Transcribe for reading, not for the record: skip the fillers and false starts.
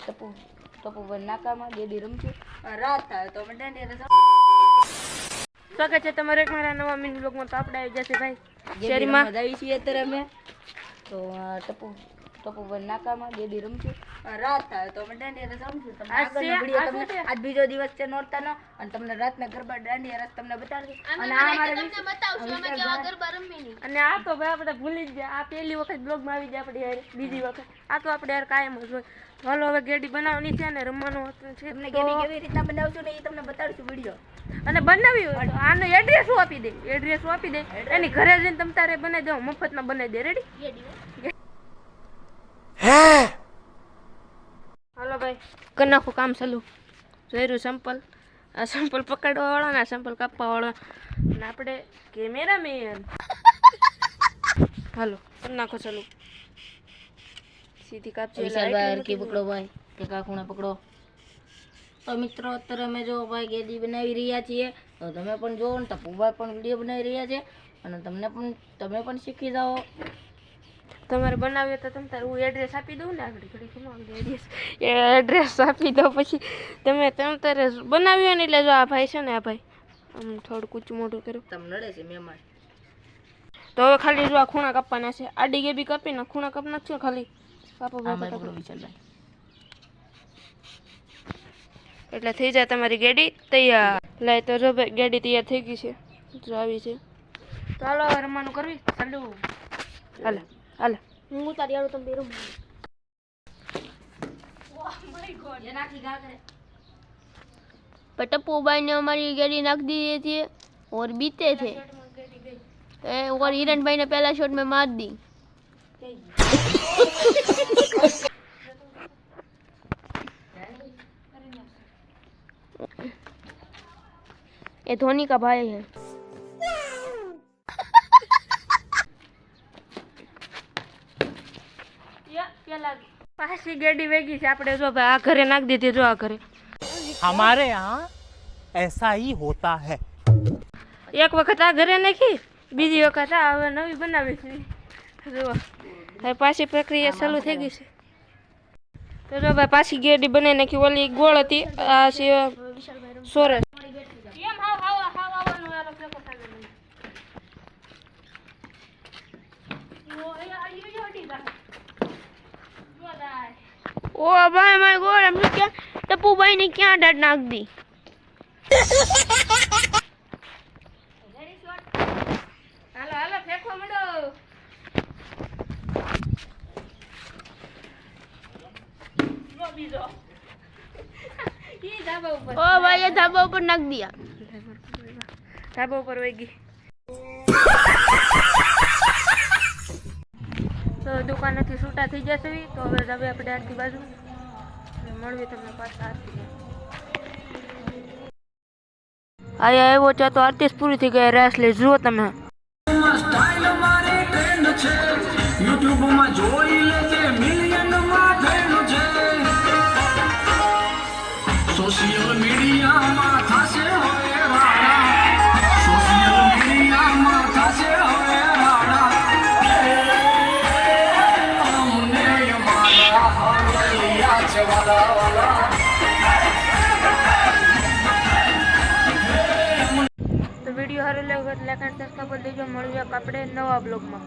ટપુ ટપુ નાકામાં ગેડી રમશું રાત થાય તો અમે દાંડિયા સ્વાગત છે તમારે એક મારા નવા મિની બ્લોગમાં. તો આપણે આવી જશે ભાઈ શેરીમાં આવી છીએ અત્યારે અમે તો ટપુ નાકામાં ગેડી રમશું રાત થાય તો અમે દાંડિયા રમશું. તમને આજ બીજો દિવસ છે નોરતાનો અને તમને રાતના ગરબા દાંડિયા રસ તમને બતાડશું અને આ મારે તમને બતાવશું અમે કેવા ગરબા રમીએ. અને આ તો ભાઈ આપણે ભૂલી જ ગયા. આ પહેલી વખત બ્લોગમાં આવી જાય આપણે યાર, બીજી વખત આ તો આપણે યાર કાયમ જ હોય. હાલો હવે ગેડી બનાવવાની છે ને રમવાનું હતું છે. તમને ગેડી કેવી રીતના બનાવશું ને એ તમને બતાડશું વિડીયો. અને બનાવી હોય તો આનો એડ્રેસ આપી દે એની ઘરે જઈને તમે તારે બનાવી દો, મફતમાં બનાવી દે. રેડી? હાલો ભાઈ કરી નાખો કામ ચાલુ. જોયું સંપલ, આ સંપલ પકડવા વાળા ને સંપલ કાપવા વાળા અને આપણે કેમેરામેન. હાલો કરી નાખો ચાલુ. સીધી કાપજો. પકડો ભાઈ કે કાકુણા પકડો. તો મિત્રો અત્યારે અમે જો ભાઈ ગેડી બનાવી રહ્યા છીએ તો તમે પણ જોવો ને ટપુભાઈ પણ વિડીયો બનાવી રહ્યા છે અને તમે પણ શીખી જાઓ. તમારે બનાવ્યો તો તમે તારે હું એડ્રેસ આપી દઉં ને આગળ ઘડી એડ્રેસ આપી દો પછી તમે તારે બનાવ્યો ને એટલે જો આ ભાઈ છે ને આ ભાઈ આમ થોડું કૂચું મોટું કર્યું તમને નડે છે મહેમાન. તો હવે ખાલી જો આ ખૂણા કાપવાના છે. આડી ગેબી કાપીને ખૂણા કાપ નાખશો ખાલી. કાપો ભાઈ એટલે થઈ જાય તમારી ગેડી તૈયાર. લાય તો જો ભાઈ ગેડી તૈયાર થઈ ગઈ છે, જો આવી છે. તો હાલો હવે રમવાનું કરવી ચાલુ. હાલે હાલે હું ઉતારી આવું તમે રમો. टप्पू भाई ने हमारी गाड़ी रख दी थी और बीते थे और हिरण भाई ने पहला शॉट में मार दी. ये धोनी का भाई है. પાછી ગેડી વેગી છે આપણે. જો ભાઈ આ ઘરે નાખ દીધી. જો આ ઘરે हमारे यहाँ ऐसा ही होता है. એક વખત આ ઘરે નાખી, બીજી વખત આ હવે નવી બનાવી છે. જો હવે પાછી પ્રક્રિયા ચાલુ થઈ ગઈ છે. તો જો ભાઈ પાછી ગેડી બનાવી નાખી. ઓલી ગોળ હતી, આ છે સોરસ. ओ भाई माय गॉड, हमने क्या टप्पू भाई ने क्या डर नाक दी. હાલો હાલો ફેંકવા માંડો. બીજો ઈ ધાબા ઉપર. ओ भाई ये धाबा ऊपर नाक दिया. ધાબા ઉપર વહી ગઈ. તો દુકાનેથી છૂટા થઈ જશે. તો હવે હવે આપણે આરતી બાજુ મળવી તમને પાછા આરતી. આયા આવ્યો છે તો આરતી પૂરી થઈ ગઈ. રેસ લઈ જુઓ તમે. સોશિયલ મીડિયામાં થશે હવે રાડા, સોશિયલ મીડિયામાં થશે હવે રાડા. અમને મારા હાલિયા છે વાલા વાલા. તો વિડીયો સારો લાગ્યો એટલે લાઈક અને સબસ્ક્રાઇબ કરી દેજો. મળીએ આપણે નવા બ્લોગમાં.